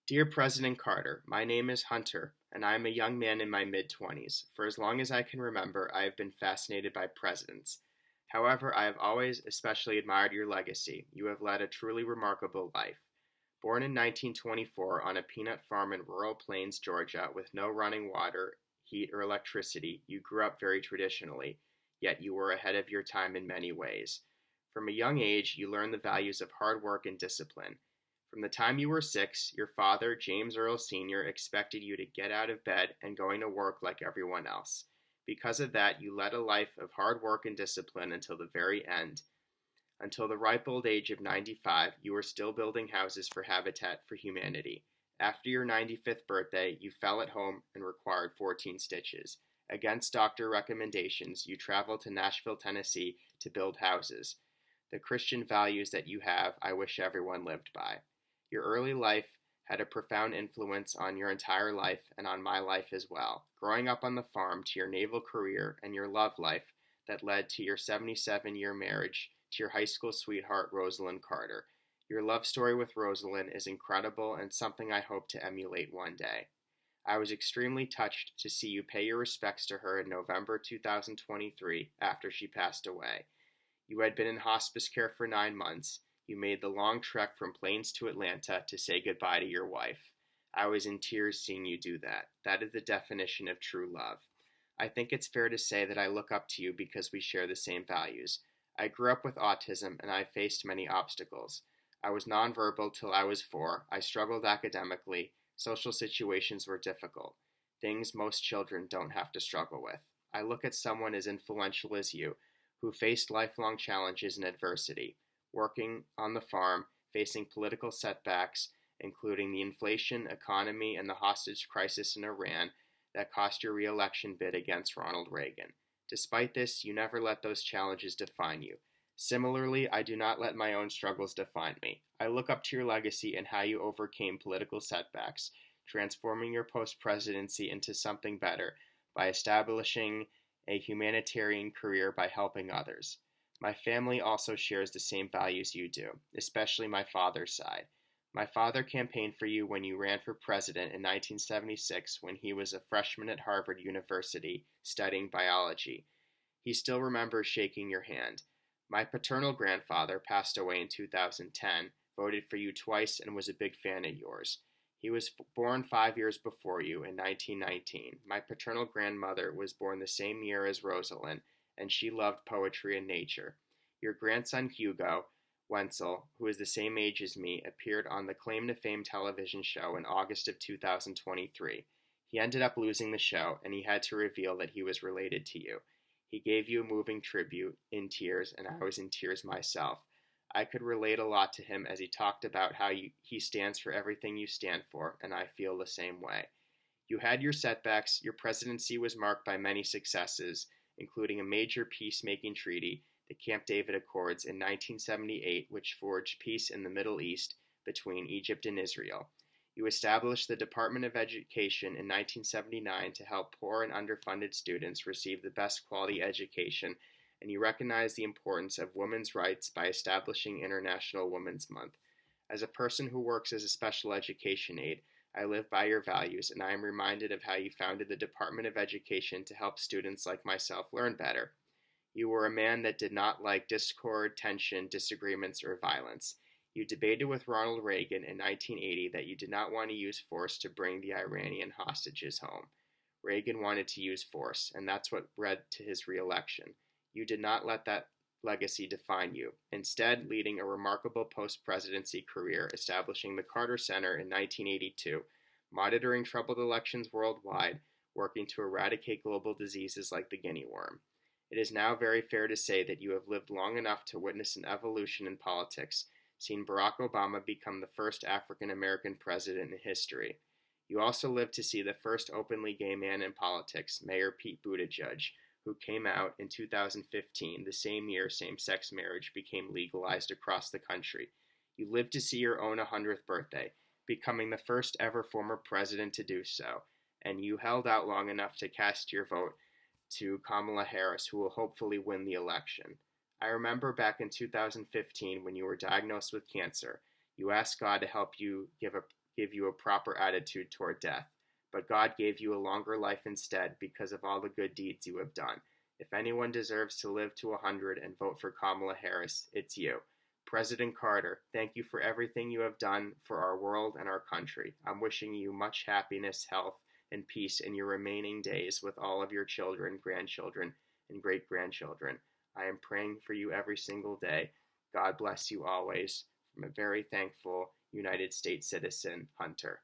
Dear President Carter, my name is Hunter, and I am a young man in my mid-20s. For as long as I can remember, I have been fascinated by presidents. However, I have always especially admired your legacy. You have led a truly remarkable life. Born in 1924 on a peanut farm in rural Plains, Georgia, with no running water, heat, or electricity, you grew up very traditionally, yet you were ahead of your time in many ways. From a young age, you learned the values of hard work and discipline. From the time you were 6, your father, James Earl Sr., expected you to get out of bed and going to work like everyone else. Because of that, you led a life of hard work and discipline until the very end. Until the ripe old age of 95, you were still building houses for Habitat for Humanity. After your 95th birthday, you fell at home and required 14 stitches. Against doctor recommendations, you traveled to Nashville, Tennessee to build houses. The Christian values that you have, I wish everyone lived by. Your early life had a profound influence on your entire life and on my life as well. Growing up on the farm, to your naval career, and your love life that led to your 77-year marriage to your high school sweetheart, Rosalind Carter. Your love story with Rosalind is incredible and something I hope to emulate one day. I was extremely touched to see you pay your respects to her in November 2023 after she passed away. You had been in hospice care for 9 months. You made the long trek from Plains to Atlanta to say goodbye to your wife. I was in tears seeing you do that. That is the definition of true love. I think it's fair to say that I look up to you because we share the same values. I grew up with autism and I faced many obstacles. I was nonverbal till I was 4. I struggled academically. Social situations were difficult. Things most children don't have to struggle with. I look at someone as influential as you, who faced lifelong challenges and adversity, working on the farm, facing political setbacks, including the inflation, economy, and the hostage crisis in Iran that cost your re-election bid against Ronald Reagan. Despite this, you never let those challenges define you. Similarly, I do not let my own struggles define me. I look up to your legacy and how you overcame political setbacks, transforming your post-presidency into something better by establishing a humanitarian career by helping others. My family also shares the same values you do, especially my father's side. My father campaigned for you when you ran for president in 1976 when he was a freshman at Harvard University studying biology. He still remembers shaking your hand. My paternal grandfather passed away in 2010, voted for you twice, and was a big fan of yours. He was born 5 years before you in 1919. My paternal grandmother was born the same year as Rosalind, and she loved poetry and nature. Your grandson Hugo Wenzel, who is the same age as me, appeared on the Claim to Fame television show in August of 2023. He ended up losing the show, and he had to reveal that he was related to you. He gave you a moving tribute in tears, and I was in tears myself. I could relate a lot to him as he talked about how he stands for everything you stand for, and I feel the same way. You had your setbacks. Your presidency was marked by many successes, including a major peacemaking treaty, the Camp David Accords in 1978, which forged peace in the Middle East between Egypt and Israel. You established the Department of Education in 1979 to help poor and underfunded students receive the best quality education, and you recognized the importance of women's rights by establishing International Women's Month. As a person who works as a special education aide, I live by your values, and I am reminded of how you founded the Department of Education to help students like myself learn better. You were a man that did not like discord, tension, disagreements, or violence. You debated with Ronald Reagan in 1980 that you did not want to use force to bring the Iranian hostages home. Reagan wanted to use force, and that's what led to his re-election. You did not let that legacy define you, instead leading a remarkable post-presidency career establishing the Carter Center in 1982, monitoring troubled elections worldwide, working to eradicate global diseases like the guinea worm. It is now very fair to say that you have lived long enough to witness an evolution in politics, seen Barack Obama become the first African American president in history. You also lived to see the first openly gay man in politics, Mayor Pete Buttigieg, who came out in 2015, the same year same-sex marriage became legalized across the country. You lived to see your own 100th birthday, becoming the first ever former president to do so, and you held out long enough to cast your vote to Kamala Harris, who will hopefully win the election. I remember back in 2015 when you were diagnosed with cancer. You asked God to help you give you a proper attitude toward death, but God gave you a longer life instead because of all the good deeds you have done. If anyone deserves to live to 100 and vote for Kamala Harris, it's you. President Carter, thank you for everything you have done for our world and our country. I'm wishing you much happiness, health, and peace in your remaining days with all of your children, grandchildren, and great grandchildren. I am praying for you every single day. God bless you always. From a very thankful United States citizen, Hunter.